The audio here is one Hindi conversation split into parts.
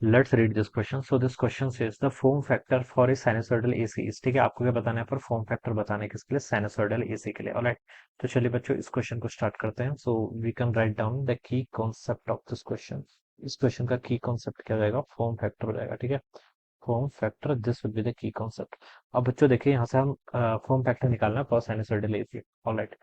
Let's read this question. So this question says the form factor for a sinusoidal AC is, ठीक है, आपको क्या बताना है पर फॉर्म फैक्टर बताने किसके लिए, साइनसॉइडल एसी के लिए। ऑलराइट, तो चलिए बच्चों इस क्वेश्चन को स्टार्ट करते हैं। So we can write down the key concept of this question. इस क्वेश्चन का की कॉन्सेप्ट क्या हो जाएगा, फॉर्म फैक्टर हो जाएगा, ठीक है। Form factor, this would be the key concept. अब बच्चों देखिए यहाँ से हम फॉर्म फैक्टर निकालना है फॉर साइनसॉइडल एसी। ऑलराइट,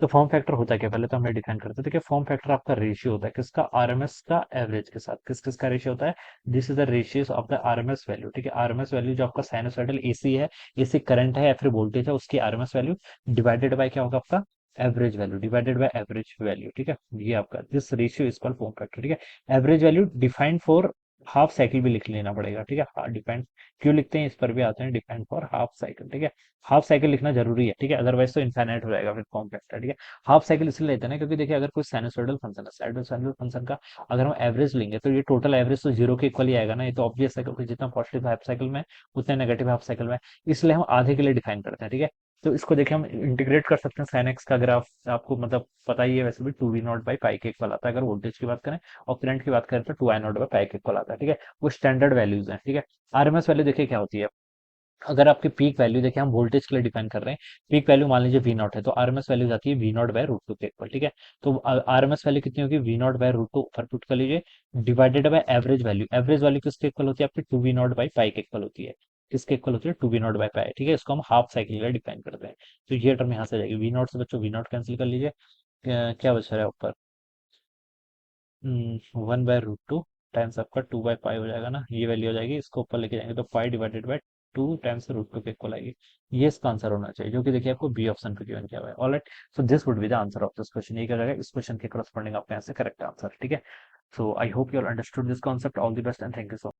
तो फॉर्म फैक्टर होता है क्या, पहले तो हमने डिफाइन करते हैं। देखिए फॉर्म फैक्टर आपका रेशियो होता है किसका, आरएमएस का एवरेज के साथ। किस किस का रेशियो होता है, this is the ratio of the RMS value, ठीक है। आरएमएस वैल्यू जो आपका साइनोसॉइडल एसी है, एसी करंट है या फिर वोल्टेज है, उसकी आरएमएस वैल्यू डिवाइडेड बाय क्या होगा आपका, average value, divided by average value, ठीक है। ये आपका this ratio is called form factor, ठीक है। Average value defined for half cycle भी लिख लेना पड़ेगा, ठीक है। डिपेंड क्यों लिखते हैं, इस पर भी आते हैं, डिपेंड फॉर हाफ साइकिल, ठीक है। हाफ साइकिल लिखना जरूरी है, ठीक है, अदरवाइज तो इनफाइनाइट हो जाएगा फिर फॉर्म फैक्टर, ठीक है। हाफ साइकिल इसलिए लेते हैं ना क्योंकि देखिए अगर कोई साइनसोइडल फंक्शन है, साइनसोइडल फंक्शन का अगर हम एवरेज लेंगे तो ये टोटल एवरेज तो जीरो के इक्वल ही आएगा ना, ये तो ऑब्वियस है, क्योंकि जितना पॉजिटिव हाफ साइकिल में उतने नेगेटिव हाफ साइकिल में, इसलिए हम आधे के लिए डिफाइन करते हैं, ठीक है। तो इसको देखिए हम इंटीग्रेट कर सकते हैं, साइन एक्स का ग्राफ आपको मतलब पता ही है वैसे भी, two V nought by pi के इक्वल आता है अगर वोल्टेज की बात करें, और करंट की बात करें तो two I nought by pi के इक्वल आता है, ठीक है। वो स्टैंडर्ड वैल्यूज हैं, ठीक है। आरएमएस वैल्यू देखिए क्या होती है, अगर आपकी पीक वैल्यू देखिए हम वोल्टेज के लिए डिफाइन कर रहे हैं, पीक वैल्यू मान लीजिए वी नॉट है, तो आरएमएस वैल्यू जाती है V nought by root two के इक्वल, ठीक है। तो आरएमएस वैल्यू कितनी होगी, V nought by root two ऊपर पुट कर लीजिए, divided by average value. Average value किसके इक्वल होती है आपकी, two V nought by pi के इक्वल होती है। किसके इक्वल होती है, two V nought by pi, ठीक है। इसको हम हाफ साइकिल के लिए डिफाइन करते हैं। तो ये टर्म यहाँ से आ जाएगी, वी नॉट से बच्चों वी नॉट कैंसिल कर लीजिए, क्या बच रहा है ऊपर, one by root two times आपका टू बाई पाई हो जाएगा ना, ये वैल्यू हो जाएगी, इसको ऊपर लेके जाएंगे तो pi divided by two times root two के इक्वल आएगी। ये इसका आंसर होना चाहिए, जो कि देखिए आपको बी ऑप्शन पे गिवन किया हुआ है। Alright, so this would be the answer of this question. ये क्या रहेगा, इस क्वेश्चन के करस्पॉन्डिंग आपका यहाँ से करेक्ट आंसर, ठीक है। So I hope you all understood this concept. All the best and thank you so